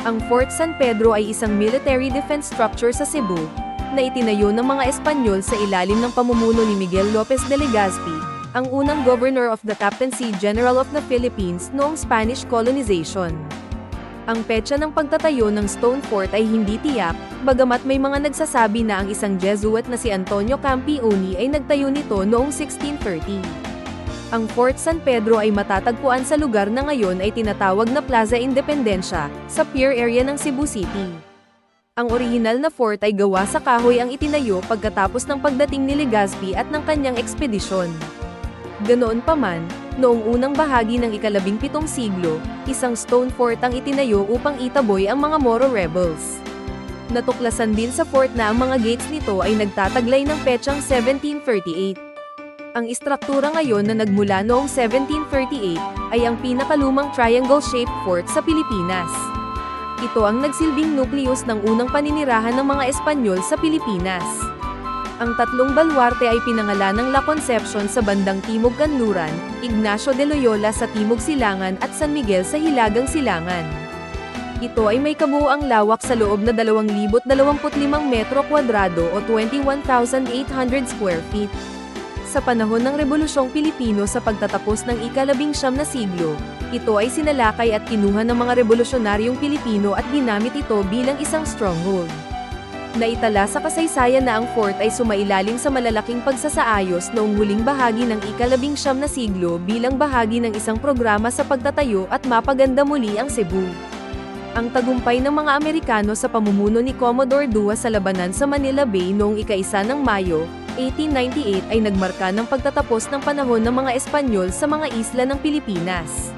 Ang Fort San Pedro ay isang military defense structure sa Cebu, na itinayo ng mga Espanyol sa ilalim ng pamumuno ni Miguel Lopez de Legazpi, ang unang governor of the Captaincy General of the Philippines noong Spanish colonization. Ang petsa ng pagtatayo ng Stone Fort ay hindi tiyak, bagamat may mga nagsasabi na ang isang Jesuit na si Antonio Campioni ay nagtayo nito noong 1630. Ang Fort San Pedro ay matatagpuan sa lugar na ngayon ay tinatawag na Plaza Independencia, sa Pier area ng Cebu City. Ang orihinal na fort ay gawa sa kahoy ang itinayo pagkatapos ng pagdating ni Legazpi at ng kanyang ekspedisyon. Ganoon pa man, noong unang bahagi ng ika-17 siglo, isang stone fort ang itinayo upang itaboy ang mga Moro rebels. Natuklasan din sa fort na ang mga gates nito ay nagtataglay ng petsang 1738. Ang istruktura ngayon na nagmula noong 1738, ay ang pinakalumang triangle-shaped fort sa Pilipinas. Ito ang nagsilbing nucleus ng unang paninirahan ng mga Espanyol sa Pilipinas. Ang tatlong baluarte ay pinangalan ng La Concepcion sa bandang Timog Kanluran, Ignacio de Loyola sa Timog Silangan at San Miguel sa Hilagang Silangan. Ito ay may kabuuang lawak sa loob na 2,025 metro kwadrado o 21,800 square feet. Sa panahon ng Rebolusyong Pilipino sa pagtatapos ng ika-19 na siglo, ito ay sinalakay at kinuha ng mga revolusyonaryong Pilipino at ginamit ito bilang isang stronghold. Naitala sa kasaysayan na ang fort ay sumailalim sa malalaking pagsasaayos noong huling bahagi ng ika-19 na siglo bilang bahagi ng isang programa sa pagtatayo at mapaganda muli ang Cebu. Ang tagumpay ng mga Amerikano sa pamumuno ni Commodore Dua sa labanan sa Manila Bay noong ika-1 ng Mayo, 1898 ay nagmarka ng pagtatapos ng panahon ng mga Espanyol sa mga isla ng Pilipinas.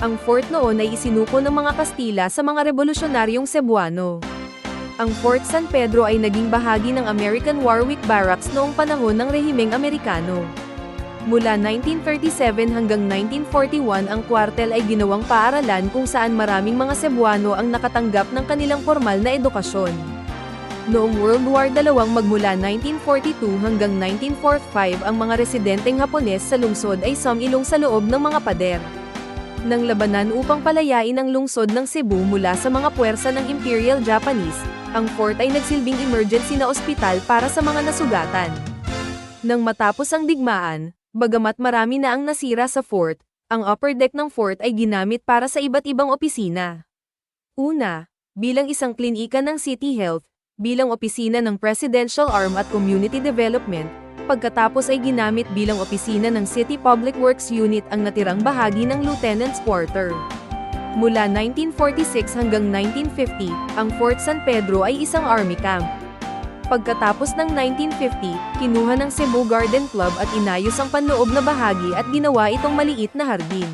Ang fort noon ay isinuko ng mga Kastila sa mga revolusyonaryong Cebuano. Ang Fort San Pedro ay naging bahagi ng American Warwick Barracks noong panahon ng rehimeng Amerikano. Mula 1937 hanggang 1941 ang kwartel ay ginawang paaralan kung saan maraming mga Cebuano ang nakatanggap ng kanilang formal na edukasyon. Noong World War II magmula 1942 hanggang 1945 ang mga residenteng Hapones sa lungsod ay sumilong sa loob ng mga pader ng labanan upang palayain ang lungsod ng Cebu mula sa mga puwersa ng Imperial Japanese. Ang fort ay nagsilbing emergency na ospital para sa mga nasugatan. Nang matapos ang digmaan, bagamat marami na ang nasira sa fort, ang upper deck ng fort ay ginamit para sa iba't ibang opisina. Una, bilang isang klinika ng City Health, bilang opisina ng Presidential Arm at Community Development, pagkatapos ay ginamit bilang opisina ng City Public Works Unit ang natirang bahagi ng Lieutenant's Quarter. Mula 1946 hanggang 1950, ang Fort San Pedro ay isang army camp. Pagkatapos ng 1950, kinuha ng Cebu Garden Club at inayos ang panloob na bahagi at ginawa itong maliit na hardin.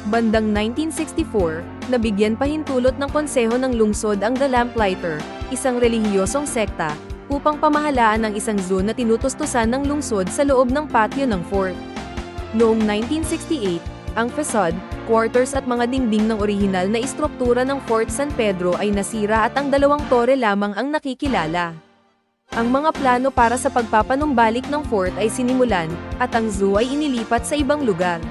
Bandang 1964, nabigyan pahintulot ng konseho ng lungsod ang The Lamplighter, isang relihiyosong sekta, upang pamahalaan ang isang zone na tinutustusan ng lungsod sa loob ng patio ng fort. Noong 1968, ang facade, quarters at mga dingding ng orihinal na istruktura ng Fort San Pedro ay nasira at ang 2 tore lamang ang nakikilala. Ang mga plano para sa pagpapanumbalik ng fort ay sinimulan, at ang zoo ay inilipat sa ibang lugar.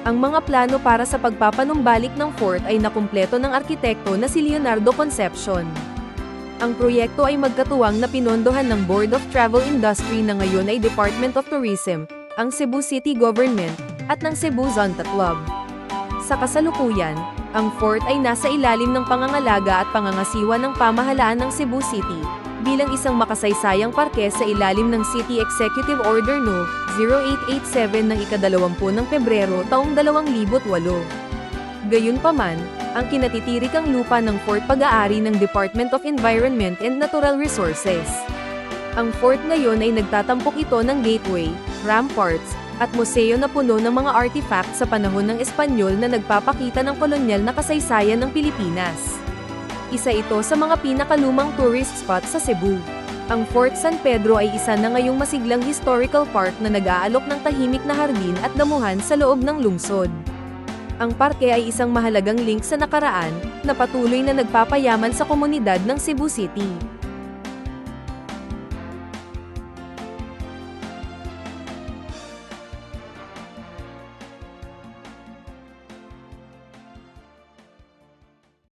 Ang mga plano para sa pagpapanumbalik ng fort ay nakumpleto ng arkitekto na si Leonardo Concepcion. Ang proyekto ay magkatuwang na pinondohan ng Board of Travel Industry na ngayon ay Department of Tourism, ang Cebu City Government, at ng Cebu Zonta Club. Sa kasalukuyan, ang fort ay nasa ilalim ng pangangalaga at pangangasiwa ng pamahalaan ng Cebu City, bilang isang makasaysayang parke sa ilalim ng City Executive Order No. 0887 ng ika-20 ng Pebrero taong 2008. Gayunpaman, ang kinatitirikang lupa ng fort pag-aari ng Department of Environment and Natural Resources. Ang fort ngayon ay nagtatampok ito ng gateway, ramparts, at museo na puno ng mga artifact sa panahon ng Espanyol na nagpapakita ng kolonyal na kasaysayan ng Pilipinas. Isa ito sa mga pinakalumang tourist spot sa Cebu. Ang Fort San Pedro ay isa na ngayong masiglang historical park na nag-aalok ng tahimik na hardin at damuhan sa loob ng lungsod. Ang parke ay isang mahalagang link sa nakaraan, na patuloy na nagpapayaman sa komunidad ng Cebu City.